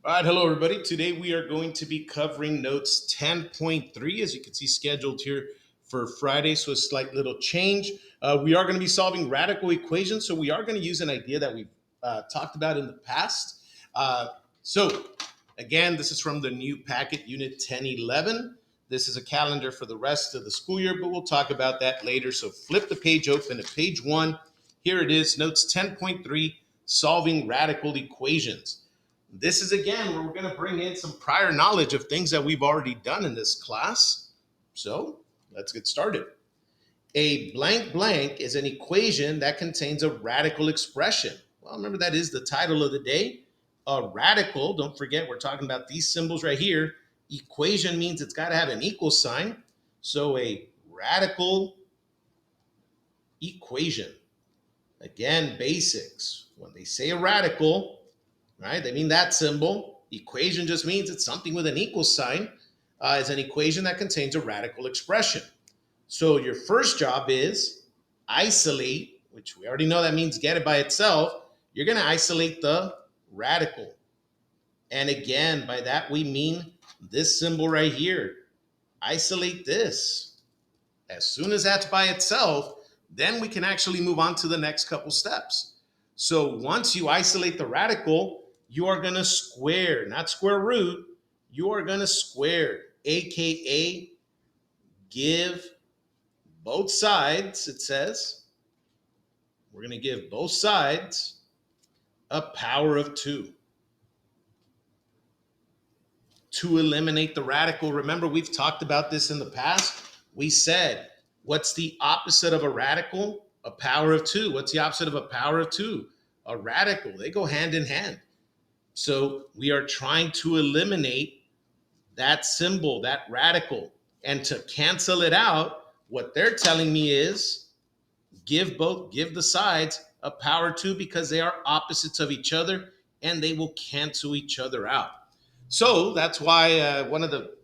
All right, hello everybody. Today we are going to be covering notes 10.3, as you can see, scheduled here for Friday. So a slight little change. We are going to be solving radical equations. So we are going to use an idea that we've talked about in the past. So again, this is from the new packet, Unit 1011. This is a calendar for the rest of the school year, but we'll talk about that later. So flip the page open to page 1. Here it is, notes 10.3, solving radical equations. This is again where we're going to bring in some prior knowledge of things that we've already done in this class. So let's get started. A blank blank is an equation that contains a radical expression. Well, remember that is the title of the day. A radical, don't forget, we're talking about these symbols right here. Equation means it's got to have an equal sign. So a radical equation. Again, basics. When they say a radical, right? They mean that symbol. Equation just means it's something with an equal sign. It's an equation that contains a radical expression. So your first job is isolate, which we already know that means get it by itself. You're going to isolate the radical. And again, by that we mean this symbol right here. Isolate this. As soon as that's by itself, then we can actually move on to the next couple steps. So once you isolate the radical, you are going to square, not square root, you are going to square, aka give both sides, it says. We're going to give both sides a power of 2 to eliminate the radical. Remember, we've talked about this in the past. We said, what's the opposite of a radical? A power of 2. What's the opposite of a power of 2? A radical. They go hand in hand. So we are trying to eliminate that symbol, that radical. And to cancel it out, what they're telling me is give the sides a power 2 because they are opposites of each other and they will cancel each other out. So that's why one of the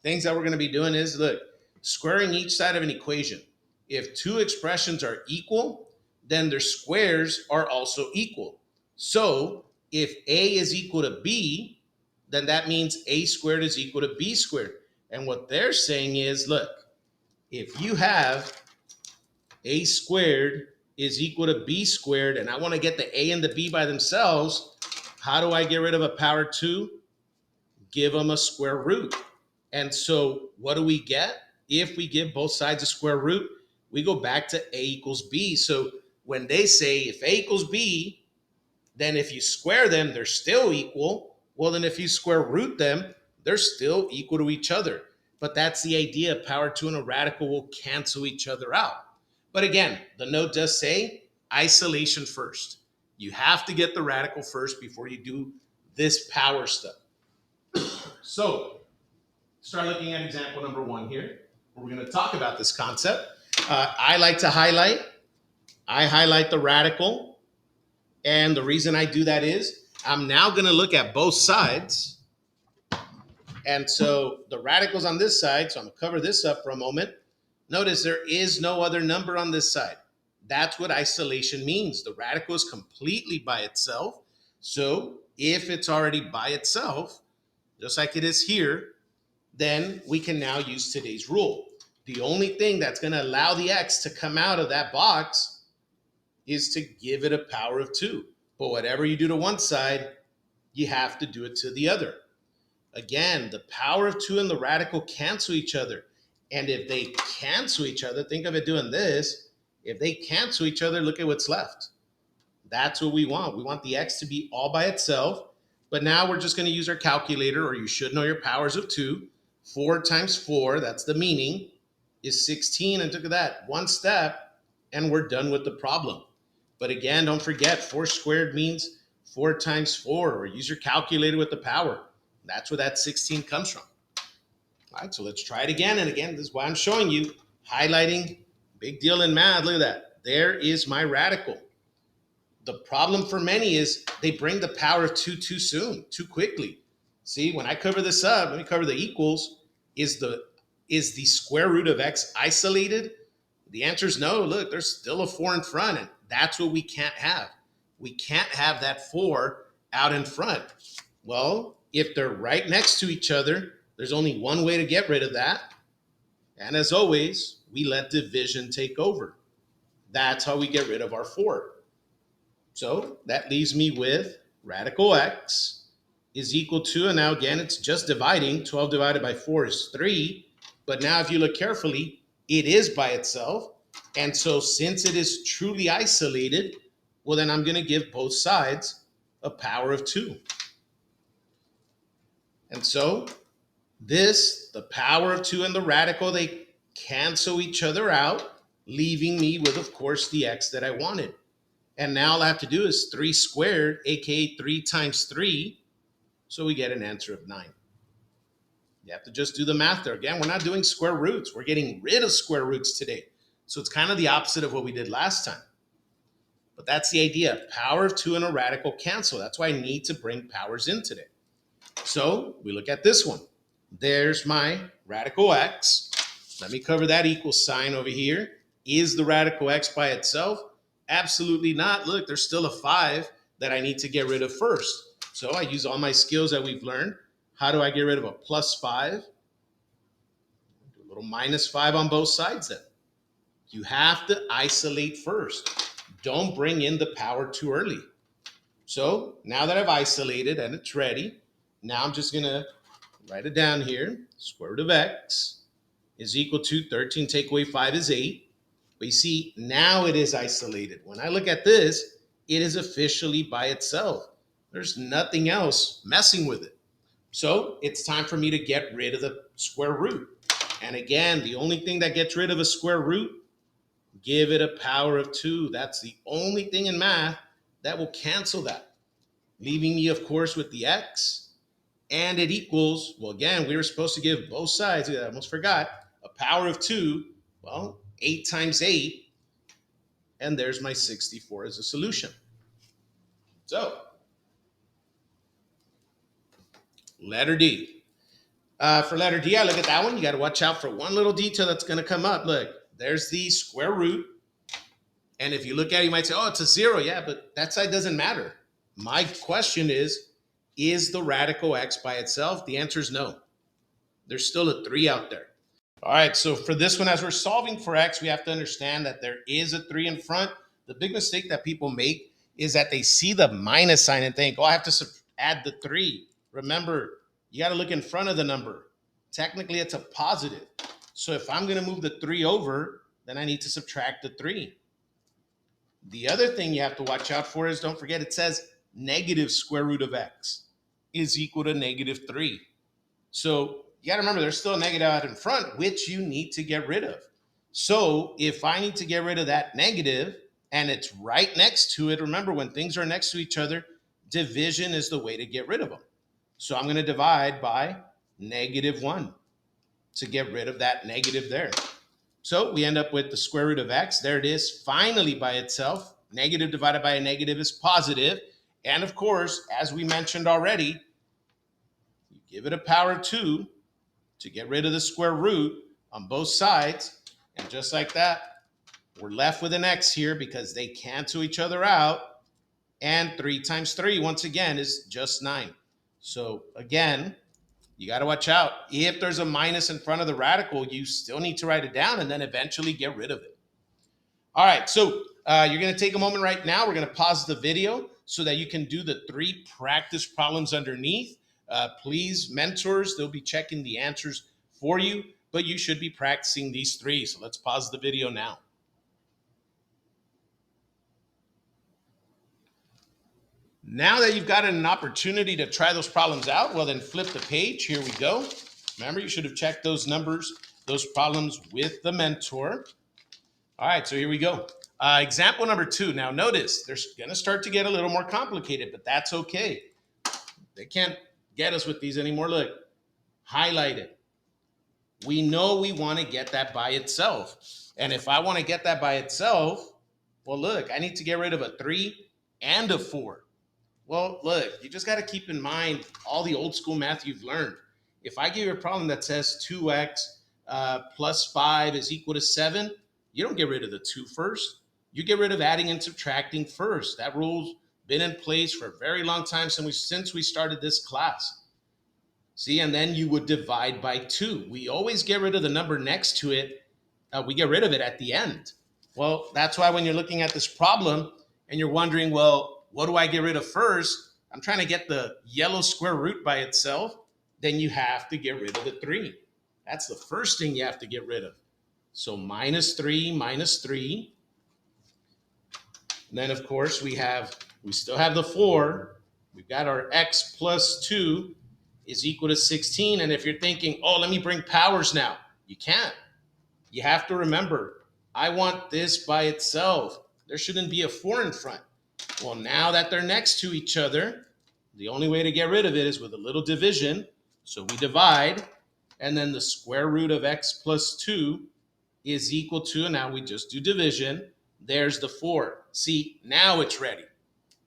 things that we're going to be doing is look, squaring each side of an equation. If two expressions are equal, then their squares are also equal. So if A is equal to B, then that means A squared is equal to B squared. And what they're saying is look, if you have A squared is equal to B squared, and I want to get the A and the B by themselves, how do I get rid of a power 2? Give them a square root. And so what do we get? If we give both sides a square root, we go back to A equals B. So when they say if A equals B, then if you square them, they're still equal. Well, then if you square root them, they're still equal to each other. But that's the idea. Power 2 and a radical will cancel each other out. But again, the note does say isolation first. You have to get the radical first before you do this power stuff. So start looking at example number 1 here. We're going to talk about this concept. I like to highlight. I highlight the radical. And the reason I do that is I'm now going to look at both sides. And so the radical's on this side. So I'm going to cover this up for a moment. Notice there is no other number on this side. That's what isolation means. The radical is completely by itself. So if it's already by itself, just like it is here, then we can now use today's rule. The only thing that's going to allow the x to come out of that box is to give it a power of 2. But whatever you do to one side, you have to do it to the other. Again, the power of 2 and the radical cancel each other. And if they cancel each other, think of it doing this. If they cancel each other, look at what's left. That's what we want. We want the x to be all by itself. But now we're just going to use our calculator, or you should know your powers of 2. 4 times 4, that's the meaning, is 16. And look at that, one step, and we're done with the problem. But again, don't forget, 4 squared means 4 times 4, or use your calculator with the power. That's where that 16 comes from. All right, so let's try it again. And again, this is why I'm showing you, highlighting, big deal in math. Look at that. There is my radical. The problem for many is they bring the power of 2 too soon, too quickly. See, when I cover this up, let me cover the equals. Is the square root of x isolated? The answer is no. Look, there's still a 4 in front, and that's what we can't have. We can't have that 4 out in front. Well, if they're right next to each other, there's only one way to get rid of that. And as always, we let division take over. That's how we get rid of our 4. So that leaves me with radical x is equal to, and now again, it's just dividing. 12 divided by 4 is 3. But now if you look carefully, it is by itself. And so since it is truly isolated, well, then I'm going to give both sides a power of 2. And so the power of 2 and the radical, they cancel each other out, leaving me with, of course, the x that I wanted. And now all I have to do is 3 squared, aka 3 times 3. So we get an answer of 9. You have to just do the math there. Again, we're not doing square roots. We're getting rid of square roots today. So it's kind of the opposite of what we did last time. But that's the idea. Power of 2 and a radical cancel. That's why I need to bring powers in today. So we look at this one. There's my radical x. Let me cover that equal sign over here. Is the radical x by itself? Absolutely not. Look, there's still a 5 that I need to get rid of first. So I use all my skills that we've learned. How do I get rid of a plus 5? Do a little minus 5 on both sides then. You have to isolate first. Don't bring in the power too early. So now that I've isolated and it's ready, now I'm just going to write it down here. Square root of x is equal to 13 take away 5 is 8. But you see, now it is isolated. When I look at this, it is officially by itself. There's nothing else messing with it. So it's time for me to get rid of the square root. And again, the only thing that gets rid of a square root, give it a power of 2. That's the only thing in math that will cancel that, leaving me, of course, with the x. And it equals, well, again, we were supposed to give both sides, I almost forgot, a power of 2. Well, 8 times 8. And there's my 64 as a solution. So, letter D. For letter D, I look at that one. You got to watch out for one little detail that's going to come up. Look, there's the square root. And if you look at it, you might say, oh, it's a 0. Yeah, but that side doesn't matter. My question is the radical x by itself? The answer is no. There's still a 3 out there. All right, so for this one, as we're solving for x, we have to understand that there is a 3 in front. The big mistake that people make is that they see the minus sign and think, oh, I have to add the 3. Remember, you got to look in front of the number. Technically, it's a positive. So if I'm going to move the 3 over, then I need to subtract the 3. The other thing you have to watch out for is, don't forget, it says negative square root of x is equal to negative 3. So you got to remember, there's still a negative out in front, which you need to get rid of. So if I need to get rid of that negative and it's right next to it, remember, when things are next to each other, division is the way to get rid of them. So I'm going to divide by negative 1 to get rid of that negative there. So we end up with the square root of x. There it is, finally by itself. Negative divided by a negative is positive. And of course, as we mentioned already, you give it a power of 2 to get rid of the square root on both sides. And just like that, we're left with an x here because they cancel each other out. And 3 times 3, once again, is just 9. So again, you got to watch out. If there's a minus in front of the radical, you still need to write it down and then eventually get rid of it. All right, so you're going to take a moment right now. We're going to pause the video so that you can do the 3 practice problems underneath. Please, mentors, they'll be checking the answers for you, but you should be practicing these 3. So let's pause the video now. Now that you've gotten an opportunity to try those problems out, well, then flip the page. Here we go. Remember, you should have checked those numbers, those problems with the mentor. All right, so here we go. Example number 2. Now notice, they're going to start to get a little more complicated, but that's okay. They can't get us with these anymore. Look, highlight it. We know we want to get that by itself. And if I want to get that by itself, well, look, I need to get rid of a 3 and a 4. Well, look, you just got to keep in mind all the old school math you've learned. If I give you a problem that says 2x plus 5 is equal to 7, you don't get rid of the 2 first. You get rid of adding and subtracting first. That rule been in place for a very long time since we started this class. See, and then you would divide by 2. We always get rid of the number next to it. We get rid of it at the end. Well, that's why when you're looking at this problem and you're wondering, well, what do I get rid of first? I'm trying to get the yellow square root by itself. Then you have to get rid of the 3. That's the first thing you have to get rid of. So minus 3 minus 3. And then, of course, we still have the 4. We've got our x plus 2 is equal to 16. And if you're thinking, oh, let me bring powers now, you can't. You have to remember, I want this by itself. There shouldn't be a 4 in front. Well, now that they're next to each other, the only way to get rid of it is with a little division. So we divide, and then the square root of x plus 2 is equal to, now we just do division. There's the 4. See, now it's ready.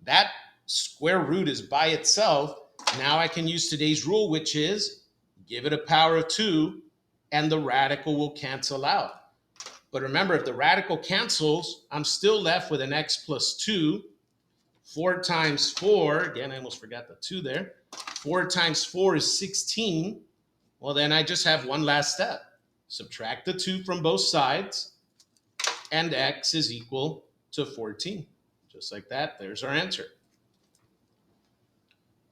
That square root is by itself. Now I can use today's rule, which is give it a power of 2, and the radical will cancel out. But remember, if the radical cancels, I'm still left with an x plus 2. 4 times 4, again, I almost forgot the 2 there. 4 times 4 is 16. Well, then I just have one last step. Subtract the 2 from both sides, and x is equal to 14. Just like that, there's our answer.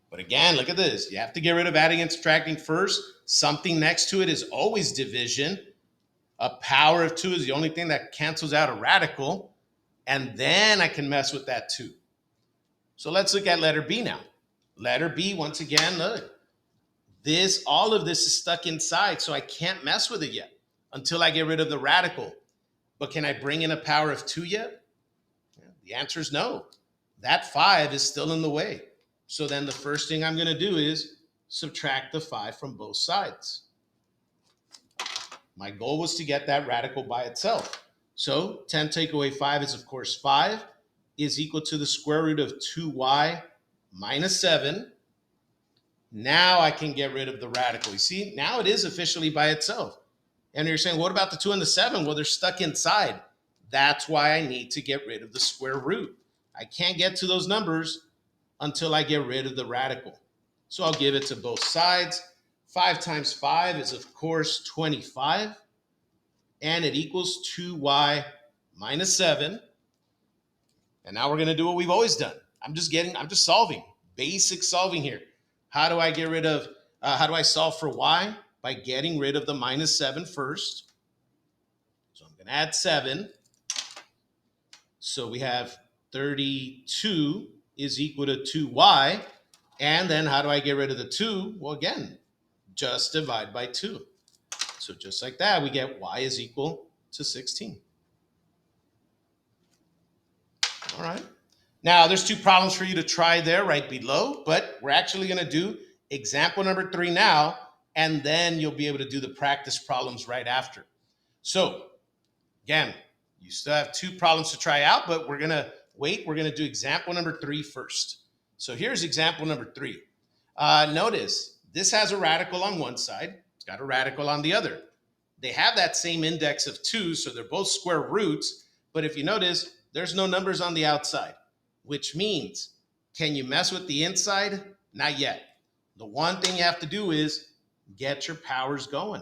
But again, look at this. You have to get rid of adding and subtracting first. Something next to it is always division. A power of 2 is the only thing that cancels out a radical. And then I can mess with that 2. So let's look at letter B now. Letter B, once again, look. All of this is stuck inside, so I can't mess with it yet until I get rid of the radical. But can I bring in a power of 2 yet? The answer is no. That 5 is still in the way. So then the first thing I'm going to do is subtract the 5 from both sides. My goal was to get that radical by itself. So 10 take away 5 is, of course, 5 is equal to the square root of 2y minus 7. Now I can get rid of the radical. You see, now it is officially by itself. And you're saying, what about the 2 and the 7? Well, they're stuck inside. That's why I need to get rid of the square root. I can't get to those numbers until I get rid of the radical. So I'll give it to both sides. 5 times 5 is, of course, 25. And it equals 2y minus 7. And now we're going to do what we've always done. I'm just solving. Basic solving here. How do I solve for y? By getting rid of the minus 7 first. So I'm going to add 7. So we have 32 is equal to 2y. And then how do I get rid of the 2? Well, again, just divide by 2. So just like that, we get y is equal to 16. All right. Now, there's 2 problems for you to try there right below, but we're actually going to do example number 3 now, and then you'll be able to do the practice problems right after. So, again, you still have 2 problems to try out, but we're going to wait. We're going to do example number 3 first. So here's example number 3. Notice this has a radical on one side. It's got a radical on the other. They have that same index of 2, so they're both square roots. But if you notice, there's no numbers on the outside, which means, can you mess with the inside? Not yet. The one thing you have to do is get your powers going.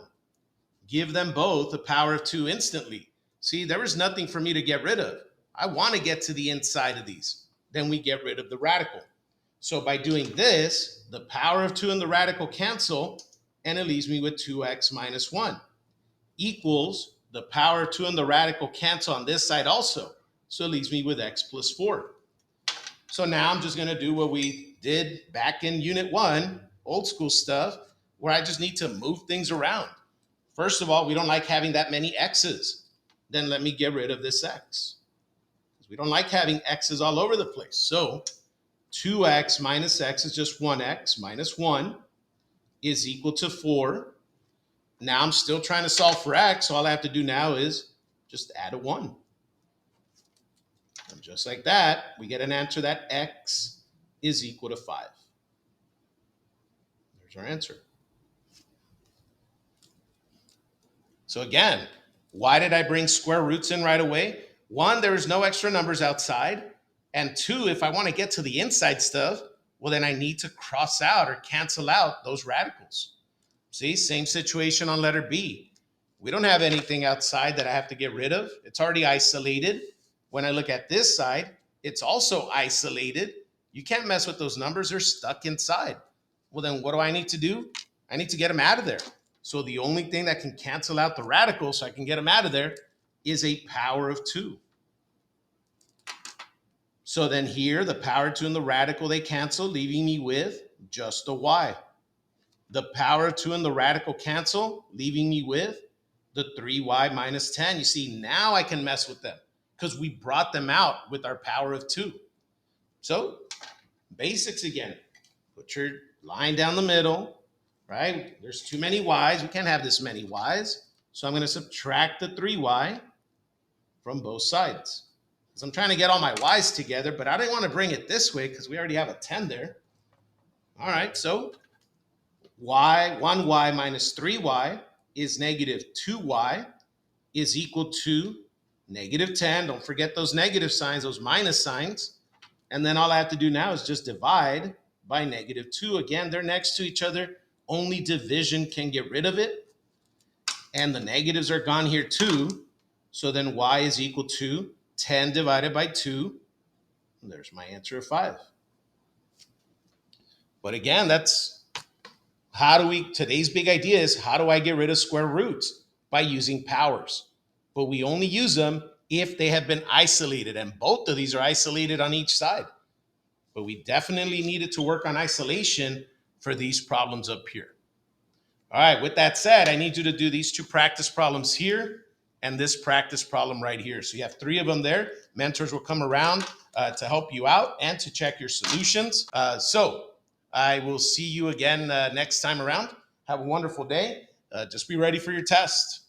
Give them both a power of 2 instantly. See, there was nothing for me to get rid of. I want to get to the inside of these. Then we get rid of the radical. So by doing this, the power of 2 and the radical cancel, and it leaves me with 2x minus 1 equals the power of 2 and the radical cancel on this side also. So it leaves me with x plus 4. So now I'm just going to do what we did back in Unit 1, old school stuff, where I just need to move things around. First of all, we don't like having that many x's. Then let me get rid of this x. We don't like having x's all over the place. So 2x minus x is just 1x minus 1 is equal to 4. Now I'm still trying to solve for x, so all I have to do now is just add a 1. And just like that, we get an answer that x is equal to 5. There's our answer. So again, why did I bring square roots in right away? One, there was no extra numbers outside. And 2, if I want to get to the inside stuff, well, then I need to cross out or cancel out those radicals. See, same situation on letter B. We don't have anything outside that I have to get rid of. It's already isolated. When I look at this side, it's also isolated. You can't mess with those numbers. They're stuck inside. Well, then what do I need to do? I need to get them out of there. So the only thing that can cancel out the radical so I can get them out of there is a power of 2. So then here, the power of 2 and the radical, they cancel, leaving me with just a y. The power of 2 and the radical cancel, leaving me with the 3y minus 10. You see, now I can mess with them because we brought them out with our power of 2. So basics again. Put your line down the middle, right? There's too many y's. We can't have this many y's. So I'm going to subtract the 3y from both sides. Because I'm trying to get all my y's together, but I didn't want to bring it this way because we already have a 10 there. All right, so 1y minus 3y is negative 2y is equal to negative 10. Don't forget those negative signs, those minus signs. And then all I have to do now is just divide by negative 2. Again, they're next to each other. Only division can get rid of it. And the negatives are gone here too. So then y is equal to 10 divided by 2. And there's my answer of 5. But again, that's today's big idea is how do I get rid of square roots? By using powers. But we only use them if they have been isolated, and both of these are isolated on each side. But we definitely needed to work on isolation for these problems up here. All right, with that said, I need you to do these 2 practice problems here and this practice problem right here. So you have 3 of them there. Mentors will come around to help you out and to check your solutions. So I will see you again next time around. Have a wonderful day. Just be ready for your test.